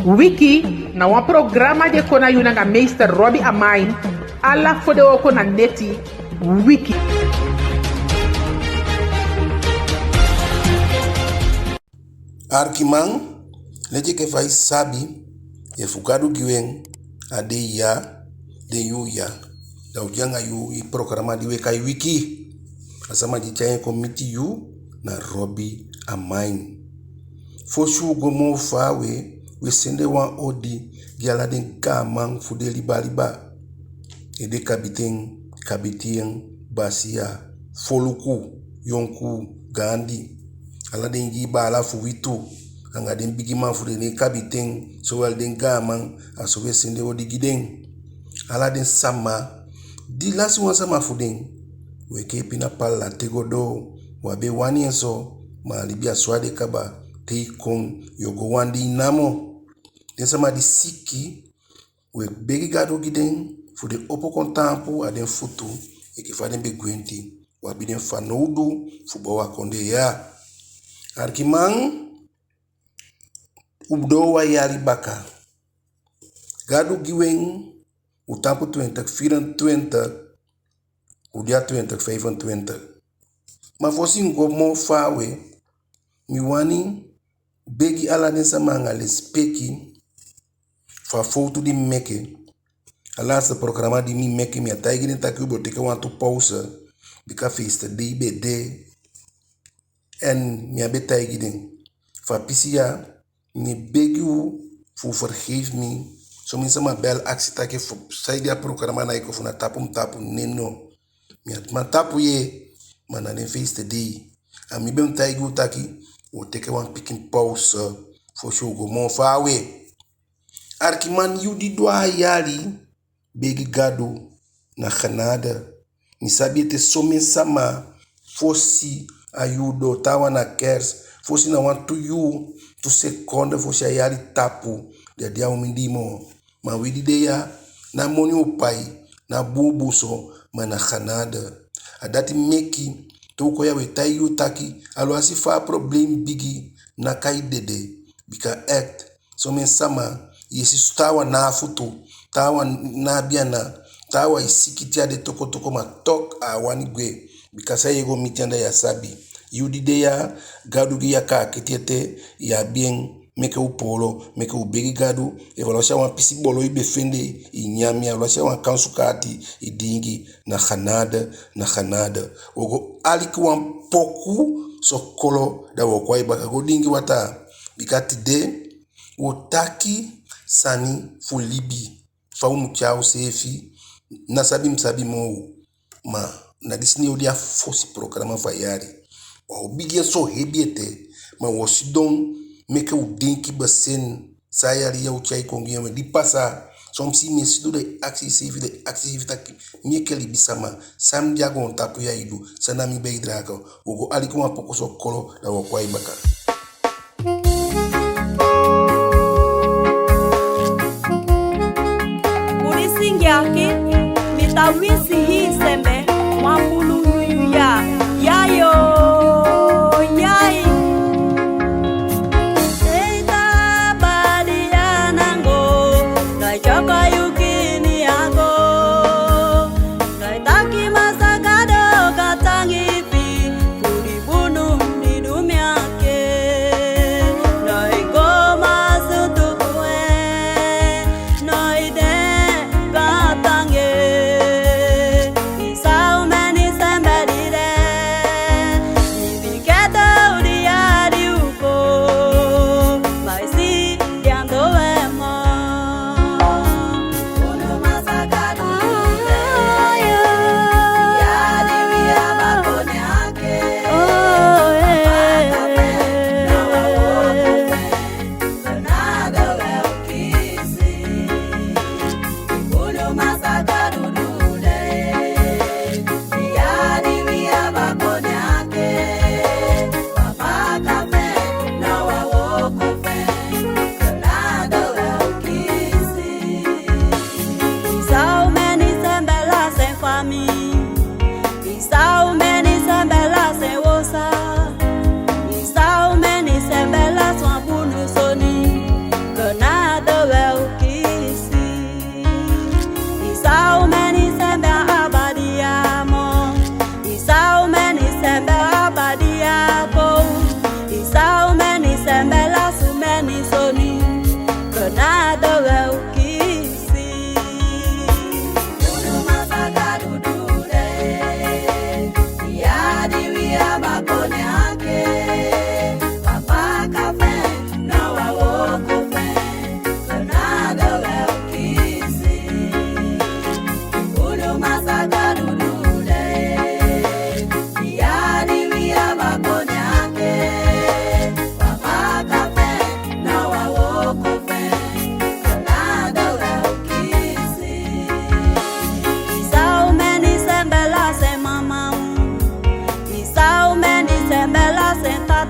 Wiki na wan programa de kona yuna nga meester Robbie Amain alla fode oko na neti Wiki. Arkimang leje ke fai sabi e fukadu giwen ade ya de yu ya da ujanga yu i programa diwe kai Wiki asama di chaye komiti yu na Robbie Amain fo shu gomo fawe we sende wan odi giala den kamang fudeli baliba ede kabitien basia foluku yonku gandi ala den giba ala fuwitu anga den bigima fude ne kabiten so wel den gamang aso we sende odi giden ala den sama di lasi wan sama fuden we kepi na pala tegodo wabe wani so ma libia swade kaba te kon yogo wandi namo den sama di siki we begi gado giden fude opo kontampu aden futu ekifaden be gwenti wabi den fanoudu fubawa konde ya Arkimang ubdo wa yari baka gado giwen utampu 2024 udia 2025 ma fosi ngomo fawe miwani begi ala den sama ngale speki fa foto di meke ala sa programa di mi meke mi ataigi den takubo teke wantu pausa bika feesta di bede en mi abeta igiden fa pisia mi begi u fu vergeef mi so mi sama bel aksi take fu saidia programa na iko fu na tapu neno mi atma tapu ye mana den feesta di a mi bem taigi u taki o teke wan pikin pausa fo shogo mon fawe Arkiman yudi doa yali begi gado na Canada ni sabiete somen sama fosi ayudo tawa na kers fosi na wan tu yu tu sekonde fosi ayali tapu dia umindimo ma widi deya na moni upai na bubuso mana Canada adati meki to ko ya wetai yu taki alo asi fa problem bigi na kai dede bika act somen sama yesi tawa na futu tawa na biana tawa isikitia de toko ma tok a wani gwe bikasa yego mitianda ya sabi yudide ya gadu ya ka kitiete ya bien meke upolo meke ubegi gadu evaluation wa pisi bolo ibe fende inyami evaluation wa kansukati idingi na Canada ogo alikuwa poku sokolo da wokwa ibaka godingi wata bikati de wotaki sani fulibi faumu chao sefi nasabi msabi mo ma na disney odia fosi programa fayari o bigia so hebiete ma wosidon meke udenki basen sayari ya uchai kongia me di pasa somsi mesido de aksi sefi de aksi vitaki mieke libisama sam diago on tapu ya idu sanami be idraka ogo alikuma pokoso kolo da wakwa ibaka yake mitawisi hii sembe mwambulu ya yayo yai seita badia nango kachaka yukini yako kaitaki masakado katangipi kuribunu nidumi yake naigoma sutukwe naide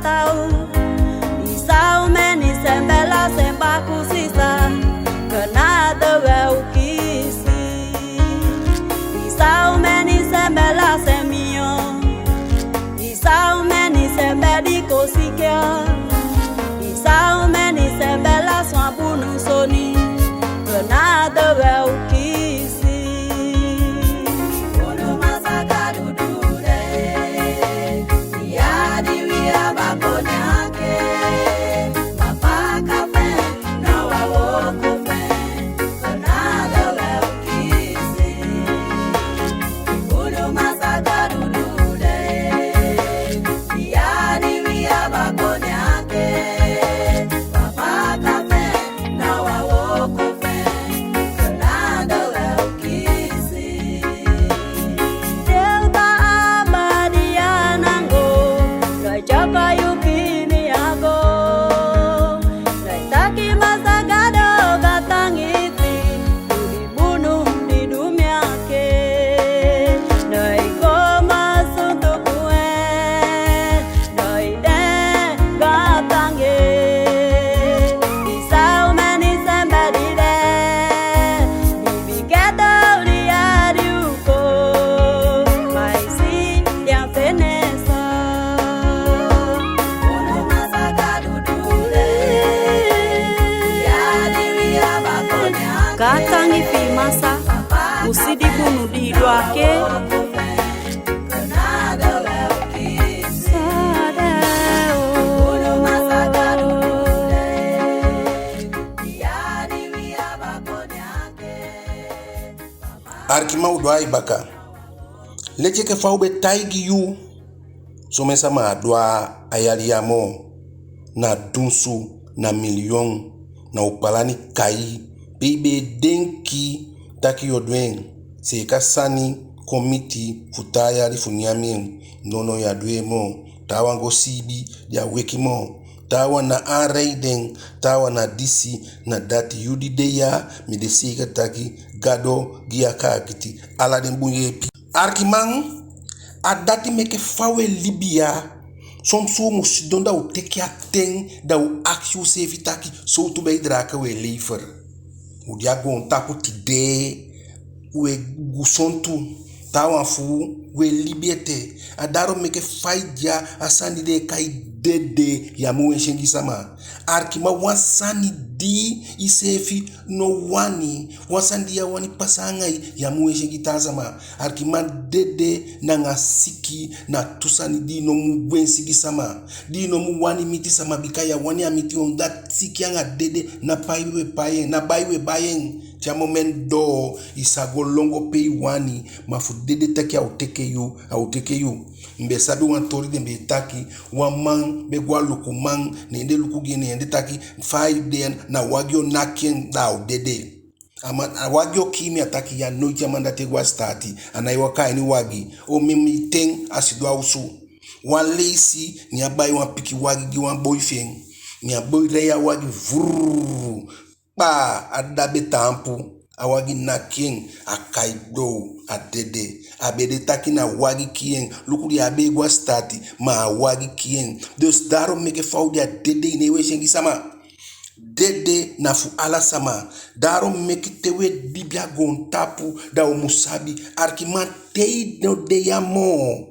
tau Isau meni sembela semba kusisa Kena dewe ukisi Isau meni sembela semio Isau meni sembedi kosikia Isau meni sembela swabunu soni Kena dewe ukisi Ulu masaka dudure Yadi wia bakonyake Papa kafe na wawokufe Kena dewe ukisi Ulu masaka dudure Yadi wia bakonyake Papa kafe na wawokufe Kena dewe ukisi Delta abadianango Gajaka yukini ago Naitaki masagado katangiti Ulibunu nidumiake Naiko masuntukue Naide katange Isau meni sembedide Bibiketo liadiuko Maisi yang penesa Ulu masaka dudule Yadi wia bakonya Katangi fi masa Usidi bunu didwake Kena dewe ukisi Ulu masaka dudule Yadi wia bakonyake Arkima udwa ibaka. Leche ke faube taigi yu. Somesa ma adwa ayaliamo. Na dunsu, na milion, na upalani kai. Bibe denki taki yodwen. Seka sani komiti futayari funyamien. Nono ya dwemo. Tawa ngo sibi ya wekimo. Tawa na areiden, tawa na disi na dati yudi deya mi de seka taki gado gia kakiti ala den bunyepi. Arkimang adati meke fawe Libya som so musidon da u teki ateng da u akshu sefi taki so tu bei draka we lefer. U diago on tapu tide we gusontu tawa fu we libiete adaro meke faija asani de kai dede ya muwe shengi sama arkima wansani di isefi no wani wansandi ya wani pasangai ya muwe shengi tazama arkima dede na ngasiki na tusani di no mwensi sama di no wani miti sama bikaya wani amiti on that siki yanga dede na paiwe payen na baiwe bayen Tiamo men do isago longo pei wani mafudede taki auteke yu mbe sabi wan tori de mbe taki wan man be gwa luku man nende luku gene nende taki 5 den na wagyo naken dao dede ama wagyo kimi ataki ya no jamanda te gwa stati anaiwaka ni wagi o mimi ten asidwa usu wan leisi ni abai wan piki wagi gi wan boyfriend ni aboy reya wagi vurr ba adabe tampu awagi na king akaido adede abede takina wagi kien lukuri abegwa stati ma wagi kien dos daro meke faudi adede inewe shengi sama dede na fu ala sama daro meke tewe bibia gontapu da umusabi arkima tei no de yamo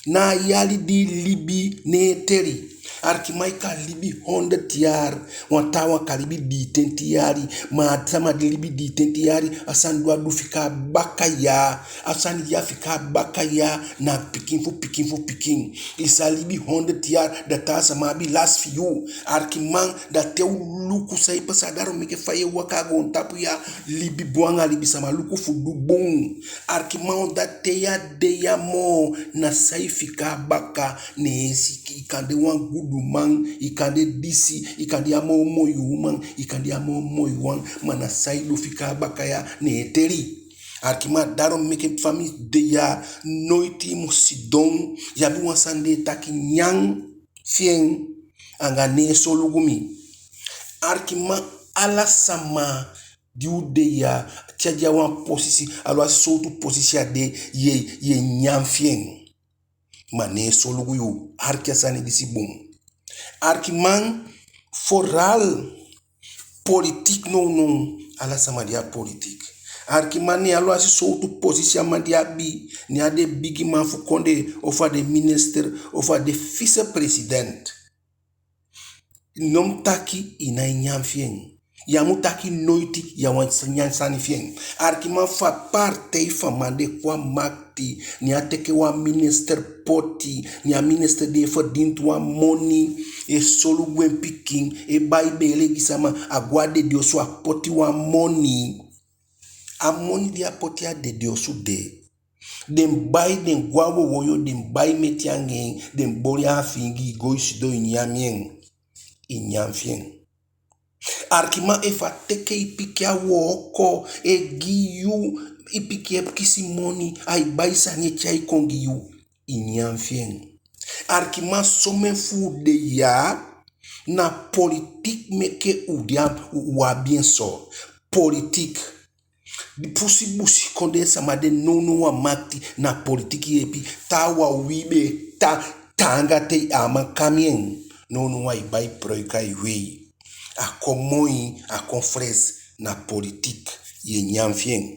na yali di libi ne teri Arkimaika libi 100 tiar wantawa kalibi di tentiari ma sama di libi di tentiari asan dua du fika bakaya asan ya fika bakaya na pikin isa libi 100 tiar data sama bi last few arkiman da teu luku sai pasadaro meke faye wakago tapu ya libi buanga libi sama luku fudu bon arkiman da teya deya mo na sai fika baka ne siki ikande wan gudu man ikande disi ikande amo moyo man ikande amo moyo wan mana saido fika bakaya ne eteri arkima daro meke fami deya noiti musidon yabi wansande taki nyang fien anga ne solugumi arkima ala sama diudeya tchadia wan posisi alwa sotu posisi ade ye nyam fien mane solugu yo arkia sani disi bom Arkiman foral politik non ala samadia politik. Arkiman ni alo asi soutu position mandia bi ni ade bigi man fu konde ofa de minister ofa de vice-president. Nom taki ina nyamfien. Yamu taki noiti ya wansanyan sanifien. Arkiman fa parte fa mande kwa makti ni ateke wa minister poti ni a minister de fa dintu wa money e solu gwen piking e baibele gisama agwade diosu a poti wa money. A money dia poti a de diosu de. Dem bay den gwawo woyo dem bay metiangen dem boria fingi goisido inyamien. Inyamfien. Arkima efa teke ipike a woko e giyu ipike kisi money ai baisa nye chai kongiyu inyamfien. Arkima some fu de ya na politik meke udia wa bien so. Politik. Di pusi busi konde samade nono wa makti na politiki epi ta wa wibe ta tanga te ama kamien nono wa ibai proika iwei. A komoi a confres na politik ye nyamfien.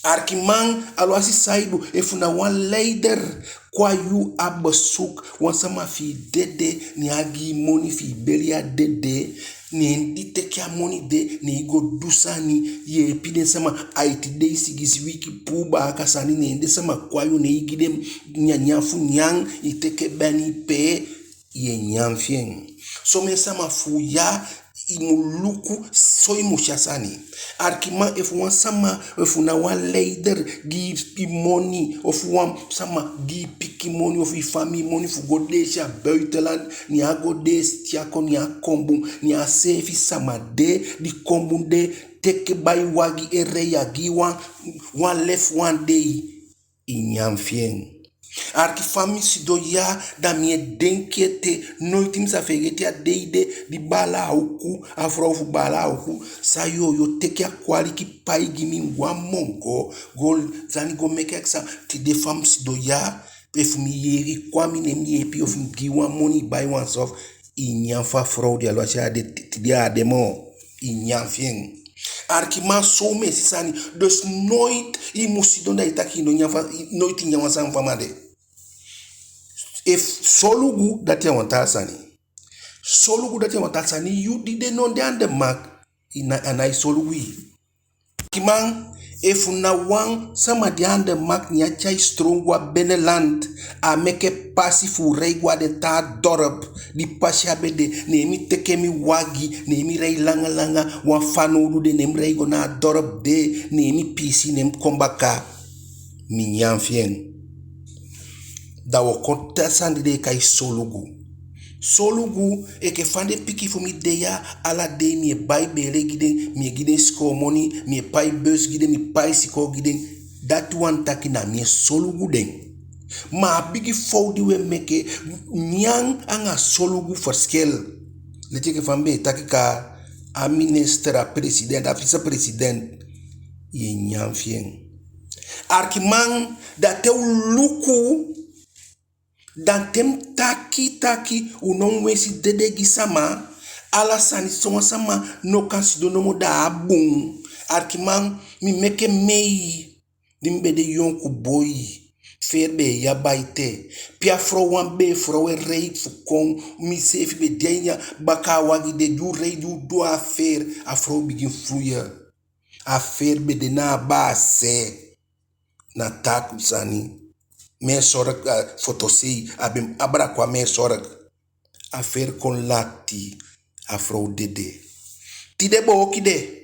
Arkiman alwasi saidu efuna wan leider kwa yu abasuk wansama fi dede ni agi moni fi belia dede ni ndi teke moni de ni igo dusani ye epide sama aiti de sigisi wiki puba akasani ni ndi sama kwa yu ni igide nyanyafu nyang iteke bani pe ye nyamfien. So men sama fuya imuluku so imushasani. Arkima efu wan sama efu na wan leider gi money of wan sama gi piki money of ifami money fu godesha buitenland ni agodes tiako ni akombu ni asefi sama de di kombu de teke bai wagi ereya gi wan left one day inyamfien. Arkifami sido ya da mie denkete noitim sa fegete a deide di bala auku afrofu bala auku sayo yo teke a kwali ki pai gimi wa mongo gol zani go meke aksa ti de fam sido ya pefumi yeri kwa mine mi epi of giwa money buy oneself inyanfa fraud ya loacha de ti dia demo inyanfien. Arkima so me sisani dus nooit i musidonda itaki no nyafa nooit nyawasan famade. If solugu dat ya wantasani. Solugu dat ya wantasani you did non de ande mak ina anai solugu. Kiman if na wang sama de ande mak nya chai strong wa beneland a meke pasi fu reigwa de ta dorp di pasha bede nemi teke mi wagi nemi rei langa langa wa fanodu de nem reigo na dorp de nemi pisi nem kombaka mi nyamfien. Da wo kontasandi de kai solugu. Solugu e ke fande piki fu mi deya ala de mi bai bele gide mi gide sko money mi pai bus gide mi pai siko gide that one takina mi solugu den. Ma bigi foudi we meke nyang anga solugu forskel. Leti ke fambe takika a minister a president a vice-president ye nyamfien. Arkiman da te luku dan tem taki unon wesi dede gisama ala sani songa sama no kansido nomo da abun. Arkiman mi meke mei dimbe de yonku boy ferbe ya baite pia fro wan be fro we rei fukon mi sefi be denya baka wagi de du rei du do affaire afro begin fluya affaire be de na base na taku sani me sorak fotosi abim abra kwa me sorak affaire kon lati afro dede tide bo okide.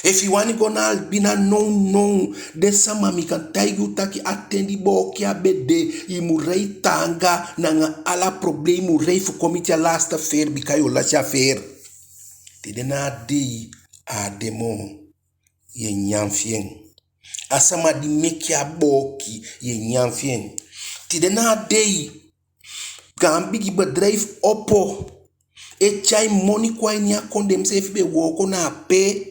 If you want to go na bina no de sama mi kan taigu taki atendi bo kia bede imu rei tanga nanga ala problemu rei fu komite last affair bikayo la affair tide na di a demo ye nyamfien asama di mekia boki ye nyamfien tide na dei gambigi bedrijf oppo e chai money kwa nya kondem se be woko na pe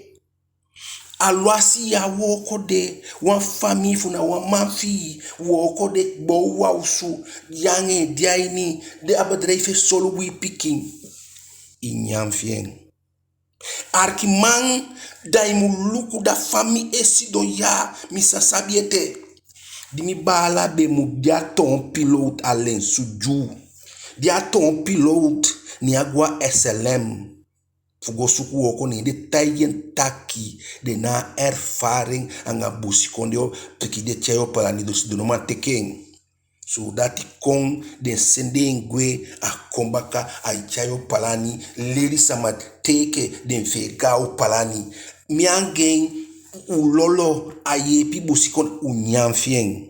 alwasi ya woko de wan fami funa wan manfi woko de bo wausu yange diaini de abedrijf solo we picking inyanfien. Arkiman da imuluku da fami esido ya misa sabiete. Dimi bala be mu dia ton pilote alen suju. Dia ton pilote ni agwa SLM. Fugo suku oko ni de tayen taki de na ervaring anga busi kondio peki de cheo para ni dos donoma teken. So dati kon den sende ngwe a kombaka a chayo palani leri sama teke den fegao palani miangen ulolo ayepi busi kon unyanfien.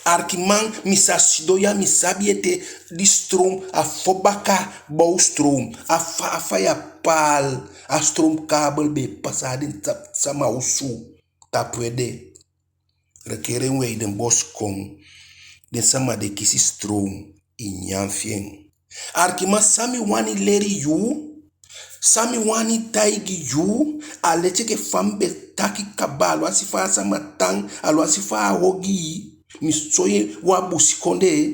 Arkiman misa sidoya misabiete di strom a fobaka bou strom a faya pal a strom kabel be pasadin sama usu tapwede rekeren we den bos kon den sama de kisi strom inyanfien. Arkiman sami wani leri yu sami wani taigi yu aleche ke fambe taki kabalo asifa sama tang alo asifa hogi misoye wa busikonde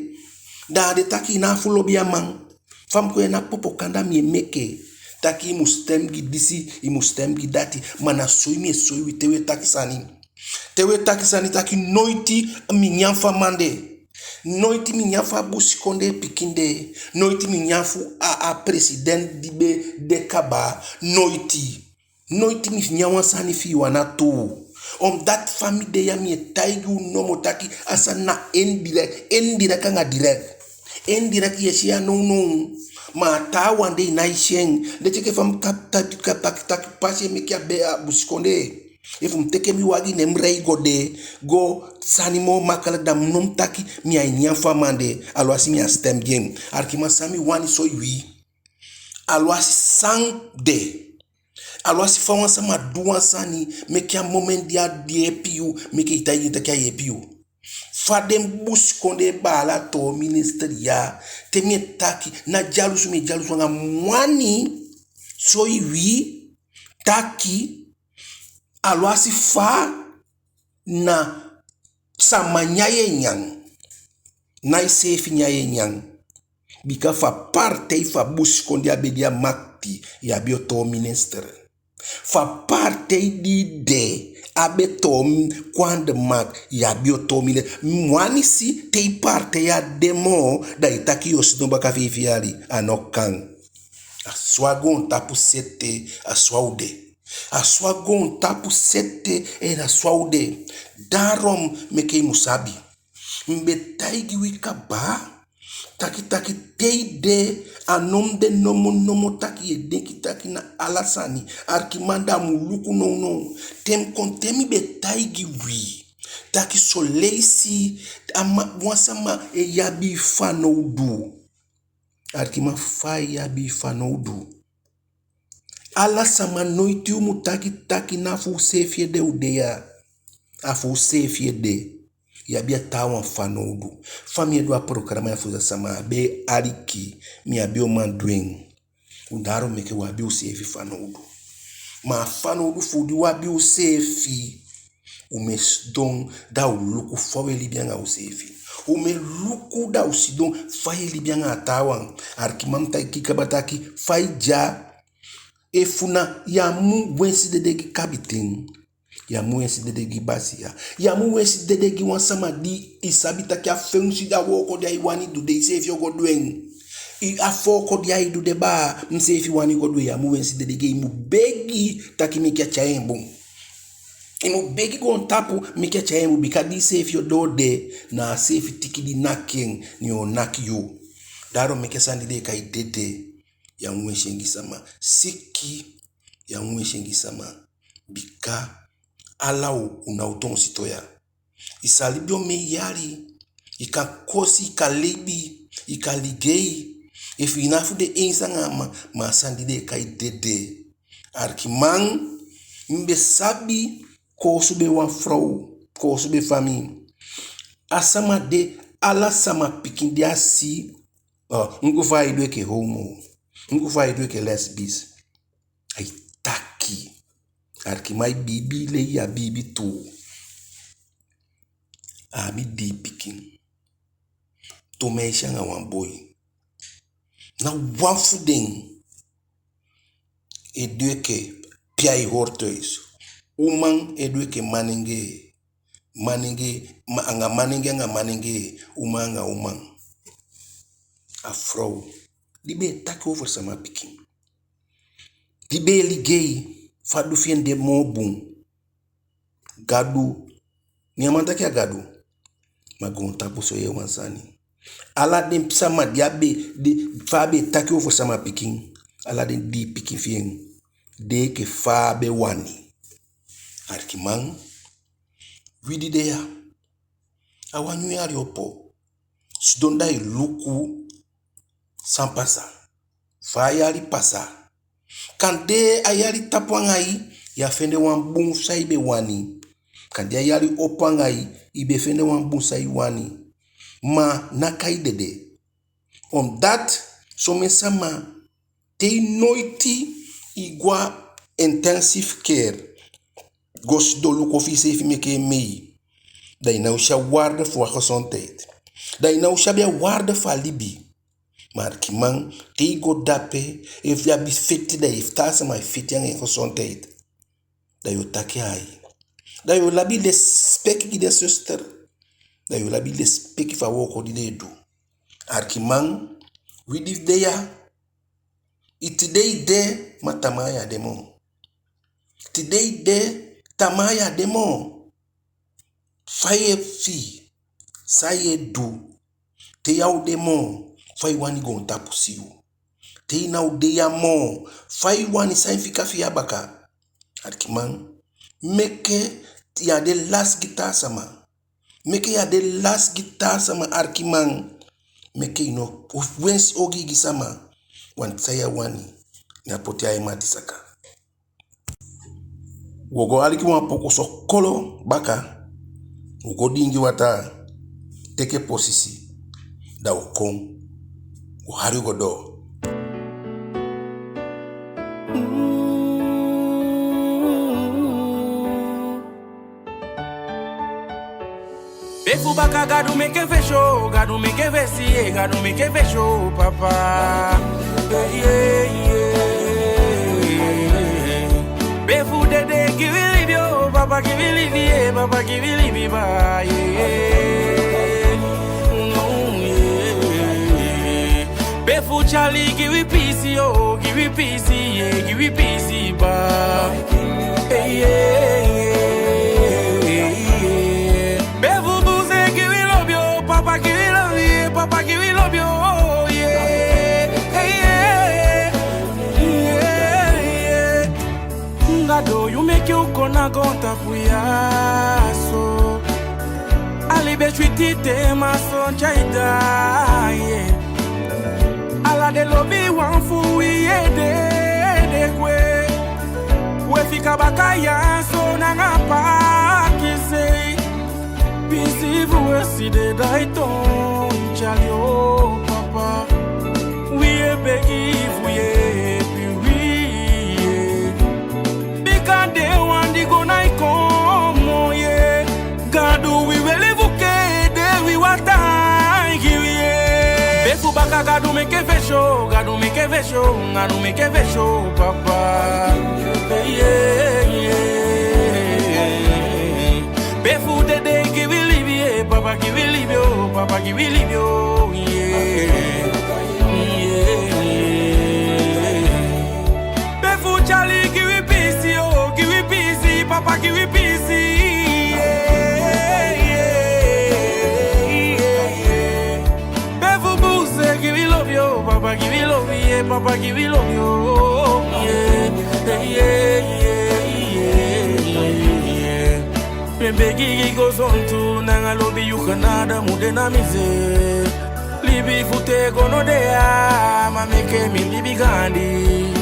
da de taki na fulobia man fam ko na popo kanda mi meke taki mustem gidisi imustem gidati mana soyi tewe taki sani taki noiti minyanfa mande noiti minyanfa busikonde pikinde noiti minyanfu a president dibe de kaba noiti minyanwa sani fi wana tu. Dat famille de yami taigu nomo taki asana indirect kanga direct yesia no ma ta wande na isheng de teke fam tak passer me kia be buskonde if teke mi wagi nemrei go sanimo makala dam nom taki mi ay nyam famande alo asi mi stem game arkima sami wani so wi alo asi sang de alo si fa wan sama duan sani me kia moment dia die piu me ke itayi ta kia ye piu fa dem bus konde bala to ministeria te mi taki na jalusu nga mwani so wi taki alo si fa na sama nyaye nyang na isefi nyaye nyang bika fa parte fa bus konde abedia makti ya bioto minister fa parte di de abetom quando mag ya biotomine mwani si te parte ya demo da itaki osido baka fifiali anokan aswagon tapu sete aswagon tapu sete era swaude darom meke musabi mbetaigi wikaba taki teide anom de nomo taki edeki taki na alasani arkimanda muluku no tem kontemi betaigi wi taki soleisi ama wasama e yabi fanoudu arkima fa yabi fanoudu alasama noiti taki na fu sefie de udeya afu sefie de yabia tawa fanoudu famia do programa ya fuza sama be ariki mi abio mandwing udaro meke wabi usefi fanoudu ma fanoudu fudi wabi usefi umesdon da uluku fawe libianga usefi umeluku da usidon faye libianga atawa arkimamta kikabataki faija efuna yamu wensi dedegi kabitin yamu wensi dedegi basia yamu wensi dedegi wansama di isabita kia fensi da woko dia iwani dude isefi ogodwen afoko dia idu deba msefi wani godwe yamu wensi dedegi imu begi takimikia chaembu imu begi gon tapu mikia chaembu bikadi isefi odode na sefi tikidi naking ni onakyo daro mikia sandide kai dede yamu wensi sama siki yamu wensi sama bika alau unauton sitoya isalibio meyari ikakosi ikalibi ikaligei ifinafu de insanga ma sandide kai dede arkimang mbe sabi ko sube wan frau ko sube fami asama de ala sama pikindi asi ngufa idwe ke homo ngufa idwe ke lesbis ai taki arkimai bibi le ya bibi tu ami di pikin to me shanga wan boy na wafu den Eduke piai hortuis. Umang eduke maninge. Anga maninge. Umang. A vrouw. Die be tak over sama pikin. Die be ligei. Fadu fien de mobung. Gadu. Niamanta kia gadu. Magon tapu so ye wansani. Ala den sama diabe de fabe tak over sama pikin. Ala den di pikin fien. De ke fabe wani. Arkimang. Widi de ya. Awanyu ya riopo. Sudonda luku. Sans pasa. Fayari pasa. Kande ayari tapuangai. Ya fende wan bung saibe wani. Kande ayari opangai. Ibe fende wan bung sai wani. Ma nakai dede. Omdat. Some sama. Te noiti. Igua intensive care. Gos do luko fi se fi meke mei. Da ina usha waarde voor gezondheid. Da ina usha bia waarde voor libi. Maar kimang te go dape if ya bis fiti da if tasa my fiti yang gezondheid. Da yo take ai. Da yo labi le speki de sister. Da yo labi le speki fa woko di de do. Arkimang we div de ya. Itidei de matamaya demo. Tidei de tamaya demo. Faye fi. Saye du. Te yau demo. Fai wani gon tapu siu. Te inau de ya mo. Fai wani sain fika fi baka. Arkimang. Meke ya de last guitar sama. Meke ya de last guitar sama arkimang. Meke ino. Wens ogi gisama. Wan saya wani. Ni apoti ya emati saka. Wogo aliki poko so kolo baka. Wogo dingi wata. Teke posisi. Da ukong. Uhari godo. Befu baka gadu meke fesho, gadu meke vesi, gadu meke fesho, papa. Befu dede give libyo, papa give libye, papa give libye ba. Befu Charlie give we peace, yo, give we peace, yeah, give we peace ba. Befu buze give we love yo, papa give we love you, papa give we love you, yeah. Ngado you make you kona gonta puya so. Alibe chuitite mason chaida, yeah. Ala de lobi wanfu wiye de kwe. We fika bakaya so nangapa kise. Pisi vuwe si de daiton chalio papa. Wiye begi vuye piwiye. Bika de wandi go na ikomo ye. Gadu we wele vuke de we wata giwiye. Befu baka gadu meke fesho, gadu meke fesho, papa. Befu dede give we libye, papa give we libyo, papa give we libyo, yeah. Befu Charlie give we peace, yo, give we peace, papa give we peace, yeah. Befu buse give we love yo, papa give we love you, papa give we love you, yeah. Begi goes on to nanga lobi you Canada mudena mize. Libi fute gono dea ma meke mi libi gandi.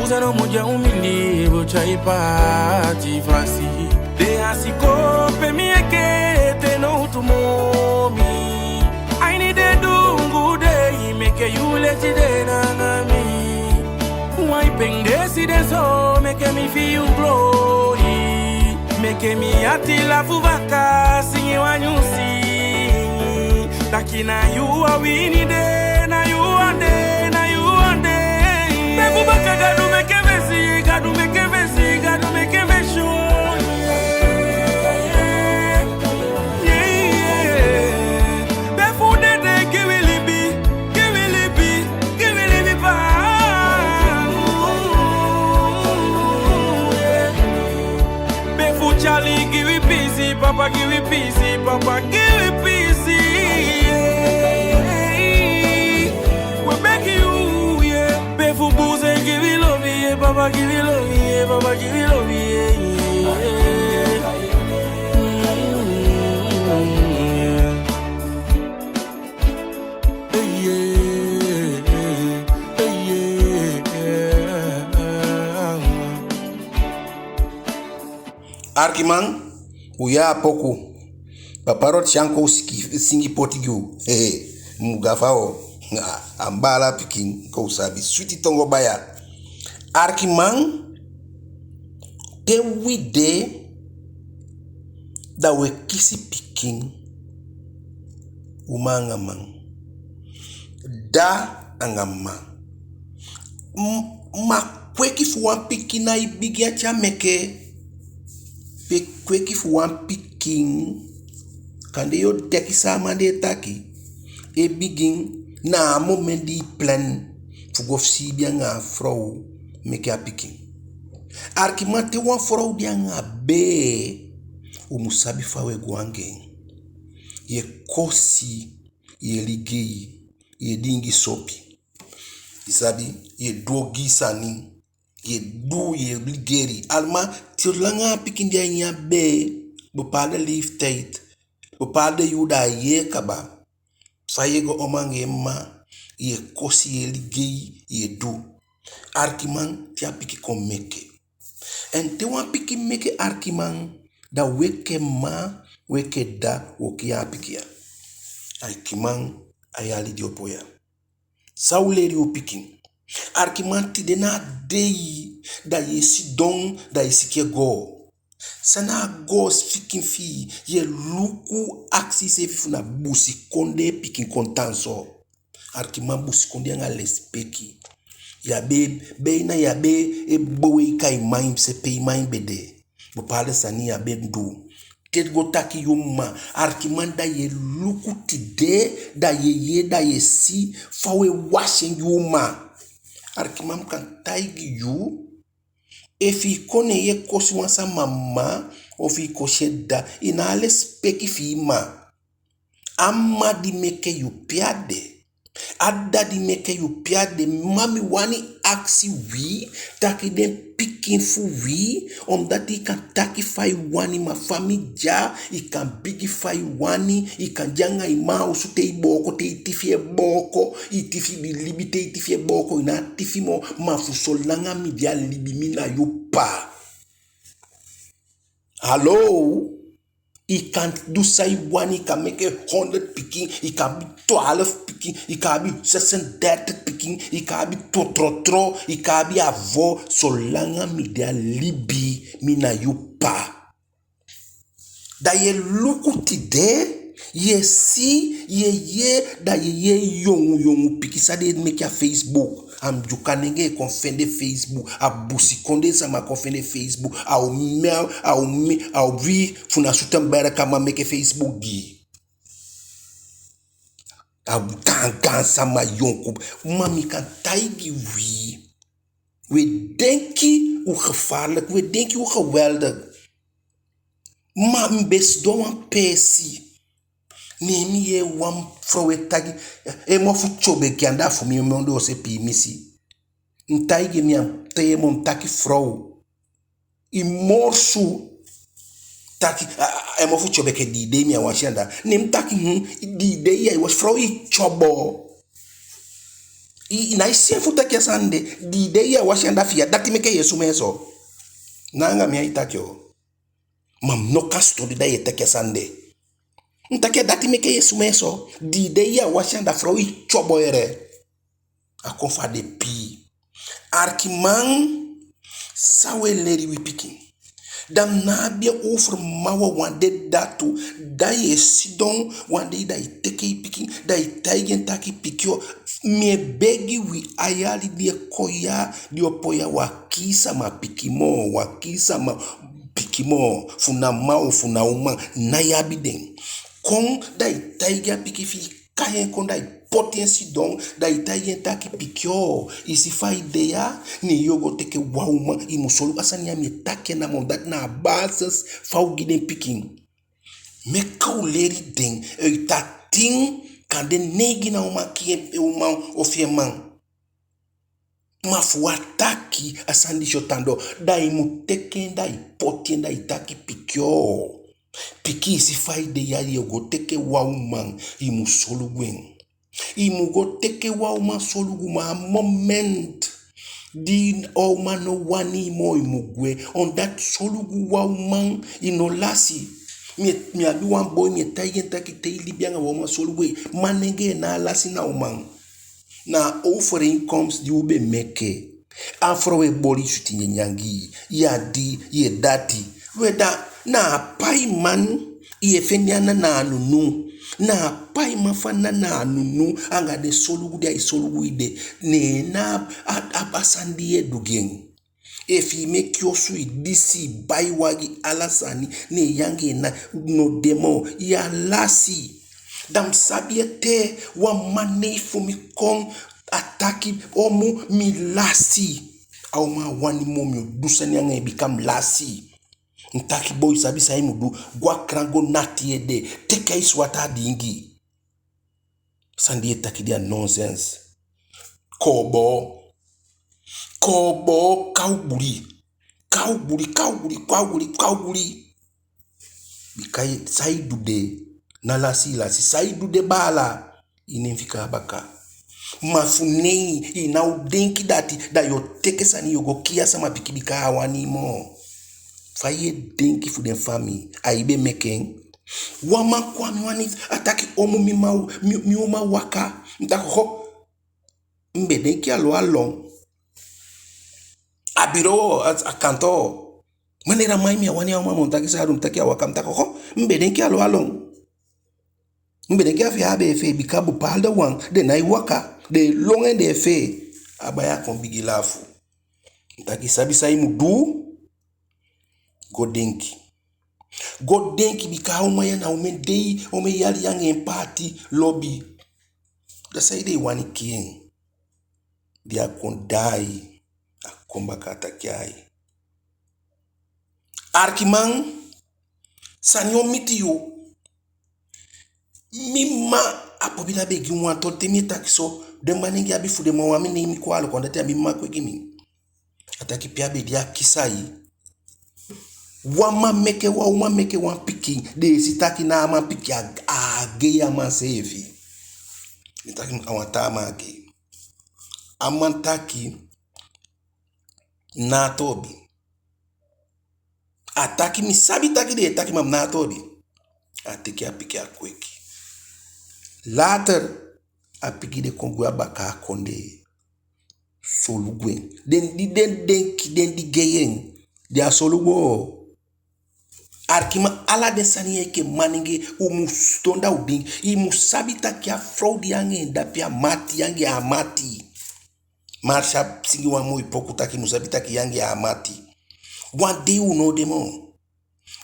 Uza no muja umili bocha ipati fasi. De asiko pe mi eke te no utumomi. I need a dungu de meke you let it de nanga mi. Wiping desi de so make me feel glory. Make me atila fuvaka singi wanyusi. Takina you are winning de na you are de. Befu baka gadu meke vesi papa give it peace. We beg you, yeah. Pay for booze and give it love, yeah. Papa give it love, yeah. Papa give it love, yeah. Arkiman, uya poko. Paparot shanko singi potigu. Mugafao. Ambala pikin ko sabi. Sweetie tongo baya. Arkiman, te wide da we kisi pikin umanga man. Da angama. Ma kweki fuwan pikin na ibigya chameke. Pe kweki fuwan pikin kande yo teki sama de taki e begin na moment di plan fugof si bia nga frau meke a pikin arkimate wan frau bia nga be o musabi fawe gwange ye kosi ye ligei ye dingi sopi isabi ye dogi sani ye do ye ligeri alma tirlanga pikin dia nya be bepaalde leeftijd bepaalde juda ye kaba fayego omange ma ye kosi ye ligei ye do arkiman tia piki kon meke en te wan piki meke arkiman da weke ma weke da woki ya piki ya arkiman ayali diopoya sauleri o pikin arkimanti de na dei da ye sidon da ye sike go sana go fikin fi ye luku aksi se fi na busi konde pikin kontanso arkiman busi konde nga lespeki ya be na ya be e bowe kai maim se pay maim bede bo pale sani ya be ndu ket go taki yuma arkiman da ye luku tide da ye si fawe washen yuma arkimam kan taigi yu efi kone ye koswansa mama ofi kosheda inale speki fi ma amma di meke yu piade adda di meke yu piade mami wani aksi wi taki den pikin fu wi omdat i kan taki fai wani ma famija i kan bigi fai wani i kan janga i ma usu te i boko te i tifi e boko i tifi bi libi te i tifi e boko ina tifi mo ma fusolanga mi dia libi mina yu pa hallo I kan do say one, I kan make 100 picking, I kan be 12 picking, I kan be 36 picking, I kan be tro, I kan be avo, so langa mi dia libi, mi na you pa. Da ye luku tide, ye si, ye, da ye yongu piki sa de make ya Facebook. Am jukanenge konfende Facebook, a busi konde sama konfende Facebook, au vi funa sutan bara kama make Facebook gi. A gangan sama yonku, mami kan taigi we denki hoe gevaarlijk, we denki hoe geweldig. Maar best doan pesi. Nemi ye wan vrouwe tagi. E mo fu chobe ki anda fu mi mondo se pi misi. Ntaigi mi am teye mo taki vrouw. I morsu taki e mo fu chobe ke di de mi awashanda. Nem taki di de ya was vrouw I chobo. I se fu taki asande di de ya washanda fia dati meke yesu meso. Nanga mi aitakyo. Mam no kasto di da ye teke sande. Ntake dati meke yesu meso. Di de ya washanda vrouw I chobo ere. A konfa de pi. Arkiman sawe leri wi pikin. Dam na bia over mawa wande datu. Da ye sidon wande da I teke I pikin. Da I taigen taki pikyo. Me begi wi ayali die koya. Di opoya wakisa ma pikimo. Wakisa ma pikimo. Funa mao funa uma. Na yabiden. Kon da I taigen piki fi kayen kon da I potensi don da I taigen taki pikyo. Isi fa idea ni yogo teke wauma. I musolu asani ya mi take na mondat na basis fa ugiden pikin. Me kauleri ding. Ta ting kan de negi na uma kie uma ofieman. Ma fuataki asandi shotando. Dai muteke dai potien dai taki pikyo. Piki si fai de ya go teke wauman imu solugwen. Imu go teke wauman soluguma moment. Din o mano wani mo imugwe on that solugu wauman inolasi. Mi abi wan boy mi tayen taki te libianga wauman solugwe manenge na lasi na umang. Na offer incomes di ube meke. Afro we boli shuti nyangi. Ya di, ye dati. Weda na pai man ye fenyana na anunu. Na pai mafana na anunu. Anga de solugu dia isolugu ide. Ne na abasandi dugen. If he make your sweet disi bai wagi alasani ne yangi na no demo ya lasi. Dam sabiete wa mane fumi kom ataki omu mi lasi. Au ma wani momi dusani anga become lasi. Ntaki boy sabi sa imudu gwa krango nati ede teka iswata dingi. Sandi taki dia nonsense. Kobo kauburi. Bikai saidu de nalasi saidu de bala inemfika baka. Mafunei inaudenki dati da yo teke sani yogo kia sama bikibika awani mo. Faye denki fu den fami aibe meken. Wama kwa miwani ataki omu miuma waka. Mtako ho mbedenki alo along. Abiro akanto. Manera maimi awani awama montaki sa harum taki awaka mtako ho mbedenki alo along. Mbedenki afi habe efe bikabu palda wang de na iwaka de longe de efe abaya kombigi lafu. Mtaki sabi sa imudu Godenki bika umaya na umendei ume yali yang empati lobby. Da saide wani kien. Dia kondai akomba kata kiai. Arkimang sanyo mitiyo. Mima apobila begi mwanto temi takiso dembaningi abifu de mwamini imi kwa alo kondate mima kwe gimi. Ataki pia bedia kisai. Wama meke wa piki de sitaki na ama piki age ya masevi. Nitaki awata amage. Amantaki na tobi. Ataki misabi taki de ataki mam na tobi. Ateki apiki akweki. Later apiki de kongwa baka konde solugwen. Den di geyen. Dia solugo. Arkima ala de saniye ke maninge umustonda uding imusabita kia fraud yange ndapia mati yange amati marsha singi wa mo ipokuta ki musabita ki yange amati one day uno demo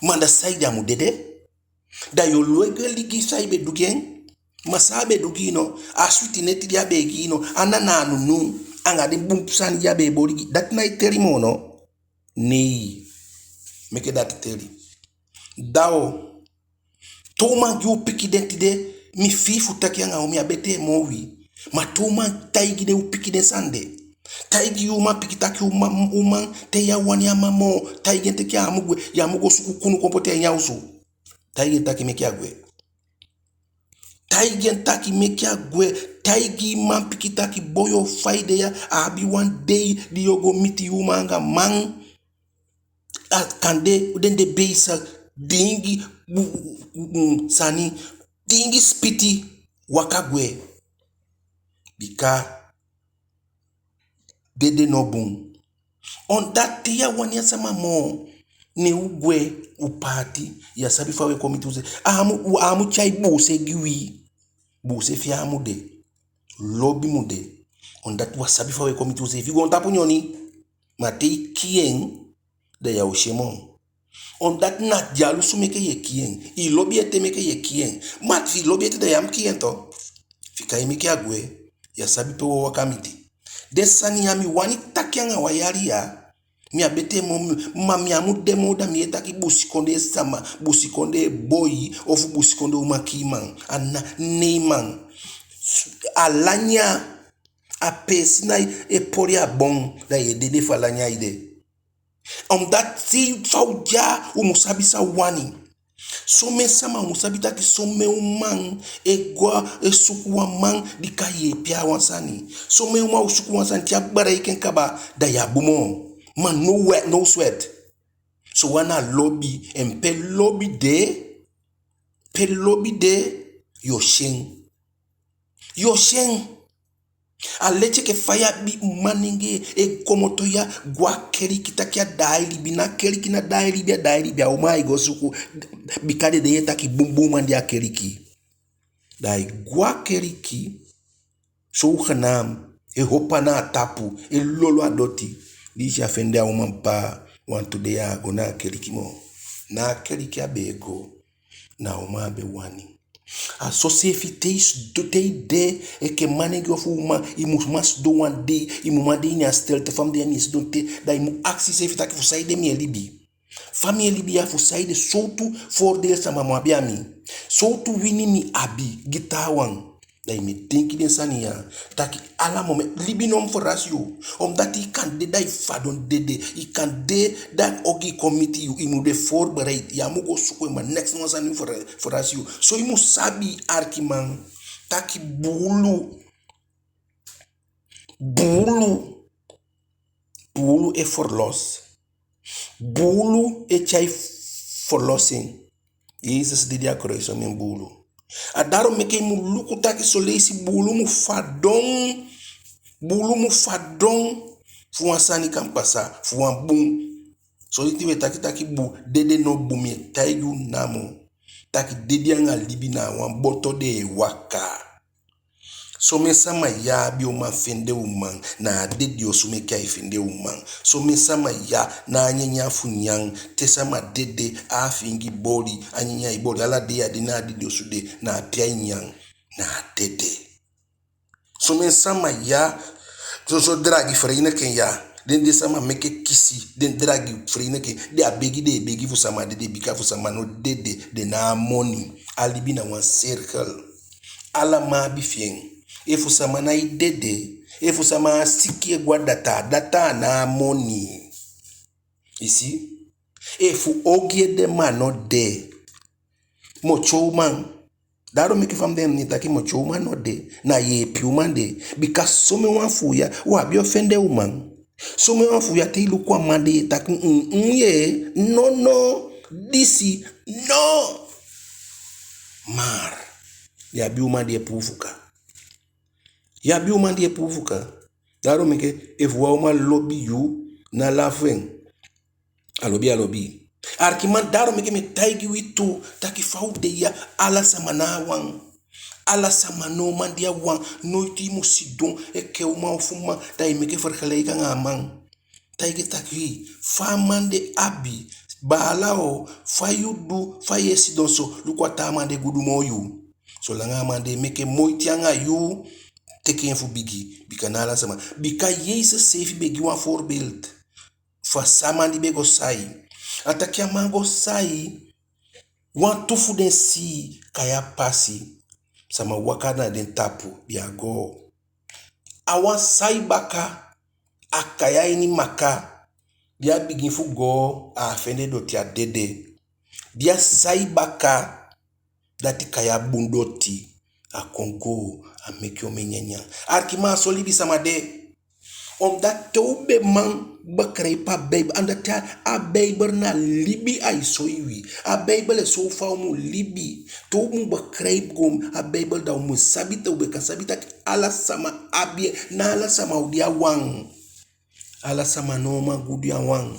manda saida mudede da yo loege ligi saibe dugen masabe dugino asuti neti ya begino anana anunu anga de bumpsan ya be bori that night terimono nei make that teri Dao Toma yu piki dentide mi fifu taki anga umi abete mowi. Ma toma taigi de upiki de sande. Taigi uma piki taki uma te ya wani ya mamo. Taigi te kia amugwe ya amugo suku kunu kompote ya nyausu. Taigi taki meki agwe. Taigi taki meki agwe. Taigi man piki taki boyo faide ya abi one day di yogo miti uma anga mang. Kande udende beisa dingi sani dingi spiti wakagwe bika dede nobun on that ya wani ya sama mo ne ugwe upati ya sabi fawe komituze amu chai buse giwi buse fi amude lobby mude on that wasabi fawe komituze if you go tapu nyoni mate kien de ya oshemon on that not jalusu meke ye kien I lobby ete meke ye kien mat fi lobby ete de yam kien to fika imeke agwe ya sabi pe wakamiti desani yami wani takianga wayari ya Mi abete mi amu demo da mi etaki busikonde sama, busikonde boy, of busikonde umakiman, ana neyman. Alanya a pesina e pori a bon da ye dede falanya ide. Omdat si fauja umusabisa wani. Some sama musabita ki some umang egwa esukuwa mang dikaye pia wansani. Some uma usukuwa wansani tia bara iken kaba da ya bumo. Man no wet no sweat. So wana lobby and pe lobby de yo shen. Yo shen. Aleche ke faya bi maninge e komoto ya gwa keri kitakia dairi bina keri kina dairi bia umai gosuku bikade de yeta ki bumbu mandi ya keriki dai gwa keriki so khanam e hopana tapu e lolo adoti di ja fende a umampa wantu de ya gona keriki mo na keriki abego na umabe wani. A société de de e que manege of uma imus do one day imumade ni astel te fam de nis donte da imu axi se fita que fu saide mi libi famille libi ya fu saide soutu for de sama mo abiami soutu wini mi abi gitawan da imi tinki den sania taki ala moment libi nom for rasio omdat I kan de dai fadon dede I kan de dat ogi committee you imu de voorbereid ya mu go suko ma next one sani for rasio so imu sabi arkiman taki bulu e for loss bulu e chai for losing Jesus did ya correction min bulu adaro meke mu luku taki solesi bulu mu fadon fu ansani kampasa fu an bum so iti we taki bu dede no bumi taigu namo taki dede anga libina wan boto de waka so me sama ya bi o ma fende umang na dede o sume kai fende umang so me sama ya na anyanya funyang te sama dede a fingi body anyanya ibodi ala de adina dede o sude na pia nyang na dede so me sama ya so dragi freine ken ya den de sama meke kisi den dragi freine ken de begi fu sama dede bika fu sama no dede de na money alibi na one circle ala ma bi fien efu sama na idede efu sama siki egwa data na money ici efu ogie de mano de mocho man daro make fam dem ni taki mocho man no de na ye piuman de because so me wan fuya wa bi offende woman so me wan fuya te ilu kwa mande taki ye no disi no mar ya bi woman de pufuka ya bi woman de pufuka daro make if wa woman lobby you na lafen alobi arkiman daro meke me taigi witu taki faude ya ala samana wan ala samano mandia wan noiti musidon e ke uma fuma dai meke farkale ka ngaman taigi taki famande abi balao fayudu fayesi donso lukwata mande gudu moyu so langa mande meke moiti anga yu teken fu bigi bikanala sama bika yese safe begi wan voorbeeld fa samandi bego sai atakia mango sai wan tufu den si kaya pasi sama wakana den tapu biago awan sai baka akaya ini maka dia bigin fu go a fende do tia dede dia sai baka dati kaya bundoti a kongo a mekyo menyanya arkima solibi sama de omdat tobe man bakray pa babe andata a babe na libi ay soiwi a babe so fa mu libi to mu bakray gom a babe da mu sabita ube ka sabita ala sama abie na ala sama udia wang ala sama no magudia wang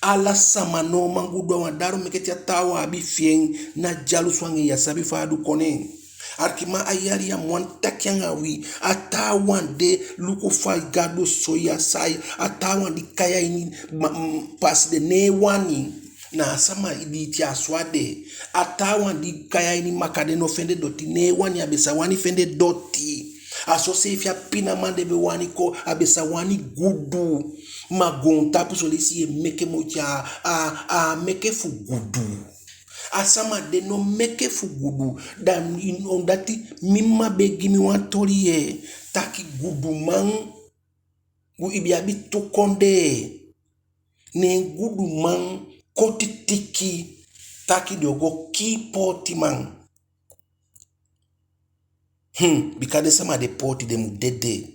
ala sama no magudia wang daro meketia tawa abi fien na jalu swangi ya sabi fa du konen arkima ayari ya mwanta kiangawi atawan de luko fa gado soya sai atawan di kaya ini pas de ne wani na sama iditi aswade atawan di kaya ini makade no fende doti ne wani abesa wani fende doti aso se fia pina mande be wani ko abesa wani gudu magon tapu solesi meke mocha a meke fugudu asama de no meke fugudu dan ondati mimma begimi wantorie taki gudu man gu ibiabi tukonde ne gudu man koti tiki taki dogo ki poti man bikade sama de poti de mudede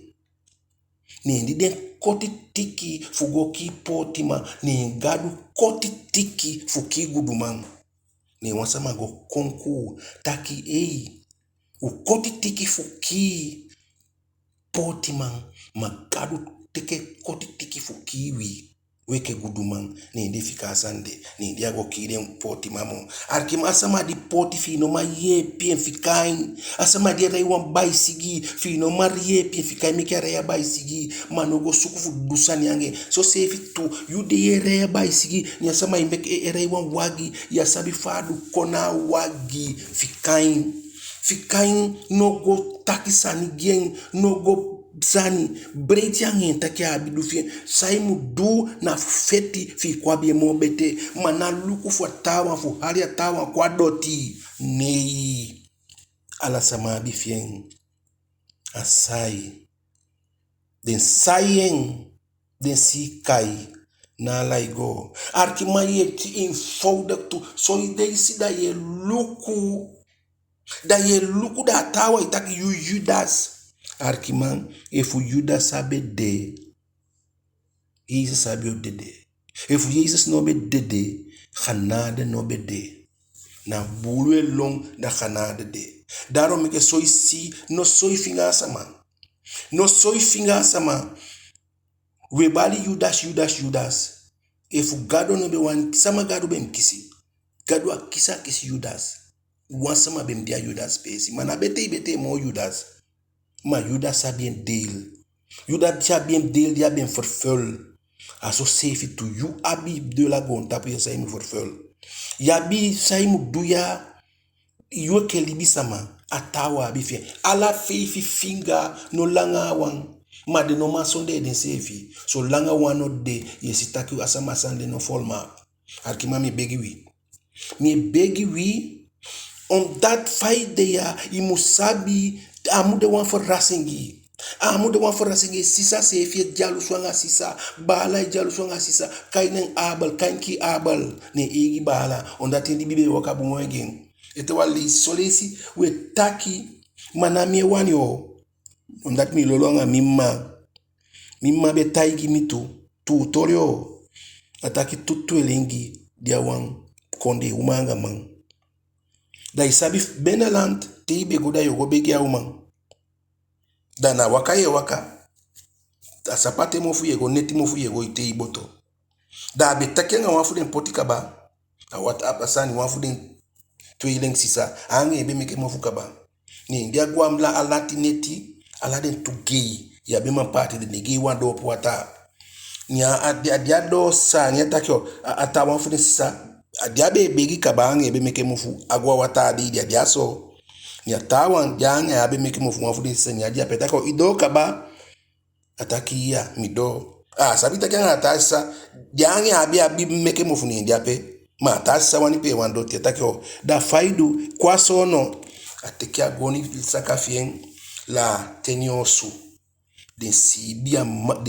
ni ndiden koti tiki fugo ki poti man ni gadu koti tiki fuki gudu man ni wansama go konku taki u koti tiki fuki poti man magadu teke koti tiki fuki weke guduman ni ndi fika sande ni ndi ago kire poti mamo arkim asama di poti fino ma ye pien fikain asama di reiwan baisigi fino marie pien fikain meke reya baisigi manogo sukufu dusani yange so sefi tu yude ye reya baisigi ni asama imbeke reiwan wagi ya sabi fadu kona wagi fikain nogo takisani gen nogo zani breiti yangen taki abidu fi saimu du na feti fi kwa bie mobete mana luku fu tawa fu haria tawa kwa doti nei ala sama bi fien asai den sayen den si kai na laigo arkimaye ti infouda tu so idei si da ye luku da tawa itaki Judas Arkiman, efu Juda sabe de, Jesus sabe o dede. Efu Jesus no be dede, Hanade no be de. Na bulwe long da Hanade de. Daarom meke soi si, no soi finga sama. No soi finga sama. We bali Judas. Efu gado no be wan, sama gado be mkisi. Gado a kisi Judas. Wan sama be mdia Judas pesi. Mana bete mo Judas. Maar Judas a bien deel. Judas a bien deel, die a bien vervul. Aso sefi tu you abi de la gon tapu ya saimu vervul. Yabi saimu duya yu ke libi sama atawa abi fe. Ala fefi finga no langa wang. Ma de no ma sonde den sefi. So langa wan no de yesitaki asama sande no folma. Arkima mi begi wi. Mi begi wi on dat faide ya imusabi amude wan verrassing. Amude wan verrassing sisa sefi jalu swanga sisa bala jalu swanga sisa kainen abel kanki abel ne igi bala ondati ndi bibe wakabu mwegen ete wali solesi we taki manami wani o ondati mi lolonga mimma be taigi mitu tutorio ataki tutu elengi dia wan konde umanga man da isabi beneland te ibe goda yogo begi ya umang dana waka asapate mofu yego neti mofu yego ite iboto da betakenga wafu den potikaba awat apasani wafu den twileng sisa ange ebe meke mofu kaba ni ndia gwamla alati neti aladen tugei ya bema party de negi wando poata nya adiado sa nya takyo ata wafu den sisa adiabe begi kaba ange ebe meke mofu agwa wata adi adiaso nya tawan jange abe meke mofu wafu den sisa nya adia petako ido kaba ataki ya mido sabita kanga atasa jange abi meke mofu ni ndiape ma atasa wani pe wando tetako da faidu kwa sono ateki agoni saka fien la teniosu den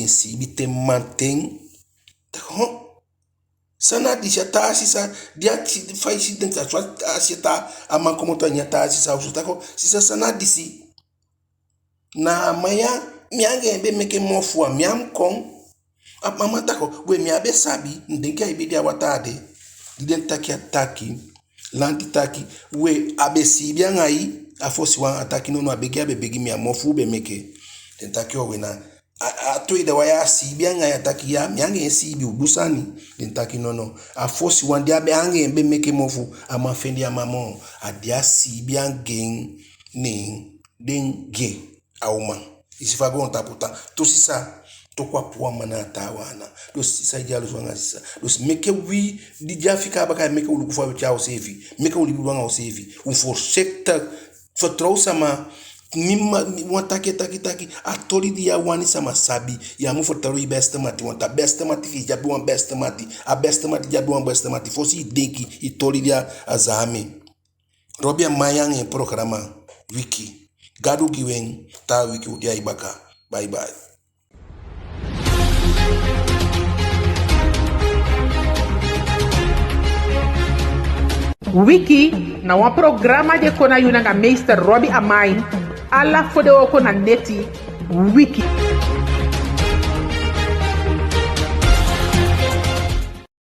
sibi te manteng tako sana disata sisa dia fai si den sa asita ama komoto nyata sisa usutako sisa sana disi na maya miange ebe meke mofua miam kon mama tako we mi abe sabi ndenka ibidi awatade diden taki lanti taki we abe sibia ngai afosi wan ataki no abegi abe begi mi amofu be meke den taki o we na atoi da waya sibia ngai ataki ya miange sibi ubusani den taki no afosi wan dia be ange be meke mofu amafendi amamo adia sibia gen ning den ge auma isifa go taputa to sisa to kwa puwa mana tawana do sisa jalu swanga sisa do meke wi di jafika baka meke ulu kufa cha osevi meke ulu banga osevi un for sector vertrouw sama Mima taki atori dia wani sama sabi ya mu fotaro i beste mati wanta beste mati fi jabi wan beste mati a beste mati jabi wan beste mati fosi deki i tori dia azami Robbie Amine en programa wiki gadu giwen ta wiki udia ibaka bye bye. Wiki na wa programa de kona yunanga meester Robbie Amine ala fode oko na neti wiki.